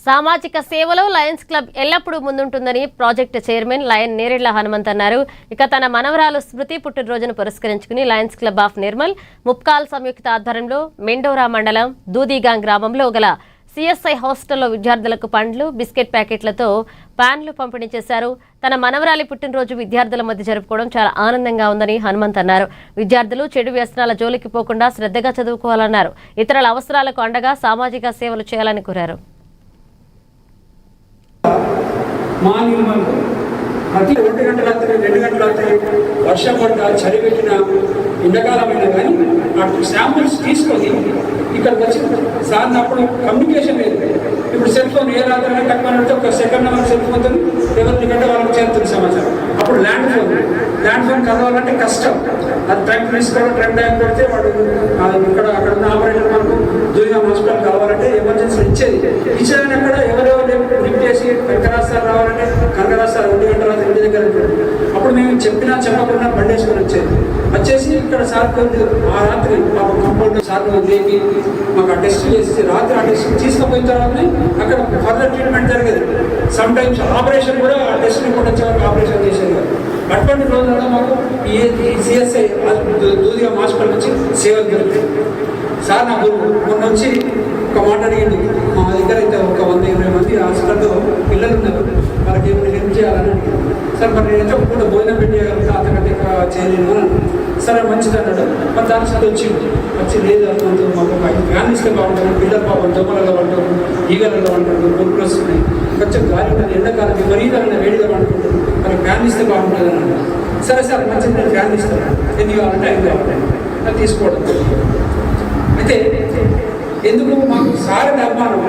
సామాజిక సేవలో Lions Club ఎల్లప్పుడూ ముందుంటుందని project chairman Lion Nerella Hanumanth అన్నారు. ఇక తన మనవరాలు స్మృతి పుట్టినరోజును పురస్కరించుకుని Lions Club of Nirmal Mupkal సంయుక్త ఆధ్వర్యంలో మెండోరా మండలం దూదిగాం గ్రామంలో గల సిఎస్ఐ హాస్టల్లో విద్యార్థులకు పండ్లు బిస్కెట్ ప్యాకెట్లతో ప్యాన్లు పంపిణీ చేశారు. తన మనవరాలి పుట్టినరోజు విద్యార్థుల మధ్య జరుపుకోవడం చాలా ఆనందంగా ఉందని హనుమంత్ అన్నారు. విద్యార్థులు చెడు వ్యసనాల జోలికి పోకుండా శ్రద్ధగా చదువుకోవాలన్నారు. ఇతరుల అవసరాలకు అండగా సామాజిక సేవలు చేయాలని కోరారు. మా నిర్మల్కు ప్రతి 1 గంట రాత్రి 2 గంటల రాత్రి వర్షం పడ్డ చలి పెట్టిన ఎండాకాలమైనా కానీ అటు శాంపుల్స్ తీసుకొని ఇక్కడికి వచ్చి సార్ అప్పుడు కమ్యూనికేషన్ లేదు. ఇప్పుడు సెల్ ఫోన్ ఏ రాత్రి కట్టమని ఒక సెకండ్ నెంబర్ సెల్ ఫోన్ ఎవరి కంటే వాళ్ళకి చేరుతుంది సమాచారం. అప్పుడు ల్యాండ్ ఫోన్ కలవాలంటే కష్టం. అది టైం తీసుకోవడం టైం పెడితే వాడు ఇక్కడ అక్కడ ఉన్న ఆపరేటర్ మనకు దూరం హాస్పిటల్ కావాలంటే ఎమర్జెన్సీ ఇచ్చేదని అక్కడ ఎవరెవరు లిఫ్ట్ చేసి వెంకరాస్తారు రావాలంటే కనకరాస్తారు 2 గంటల రాత్రి ఇంటి దగ్గర అప్పుడు మేము చెప్పినా చెప్పకుండా బండి వేసుకొని వచ్చేసి ఇక్కడ సార్ ఆ రాత్రి మాకు కంపౌండర్ సార్ లేపి మాకు ఆ టెస్ట్ చేసి రాత్రి ఆ టెస్ట్ తీసుకుపోయిన తర్వాతనే అక్కడ ఫర్దర్ ట్రీట్మెంట్ జరిగేది. సమ్ టైమ్స్ ఆపరేషన్ కూడా ఆ టెస్ట్ రిపోర్ట్ వచ్చే వరకు ఆపరేషన్ చేసేది కాదు. అటువంటి రోజుల్లో మాకు ఈ సిఎస్ఐ దూదిగా హాస్పిటల్ నుంచి సేవలు జరుగుతాయి. సార్ నాకు మొన్న వచ్చి ఒక మాట అడిగింది. మా దగ్గర అయితే ఒక 120 మంది హాస్పిటల్లో పిల్లలు ఉన్నారు, వాళ్ళకి ఏమైనా హెల్ప్ చేయాలని అడిగింది. సార్ మరి నేను ఎంత కూడా భోజనం పెట్టేయగలుగుతా అంతకంటే చేయలేను అని. సరే మంచిది అన్నాడు. మరి దాని సార్ వచ్చి లేదు అంత మాకు 5 ఫ్యాన్లు ఇస్తే బాగుంటుంది, పిల్లలు పాపం దొంగలలో పడతారు, ఈగలలో పడతారు, కొడుకులు వస్తున్నాయి, కొంచెం గాలి ఉంటుంది, ఎండాకాలం విపరీతమైన వేడిగా పడుకుంటుంది, మరి ఫ్యాన్ ఇస్తే బాగుంటుంది అని అన్నాడు. సరే సార్ మంచిది నేను ఫ్యాన్ ఇస్తాను, ఎన్ని కావాలంటే 5 కావాలంటే అది తీసుకోవడం. అయితే ఎందుకు మాకు సార్ అభిమానం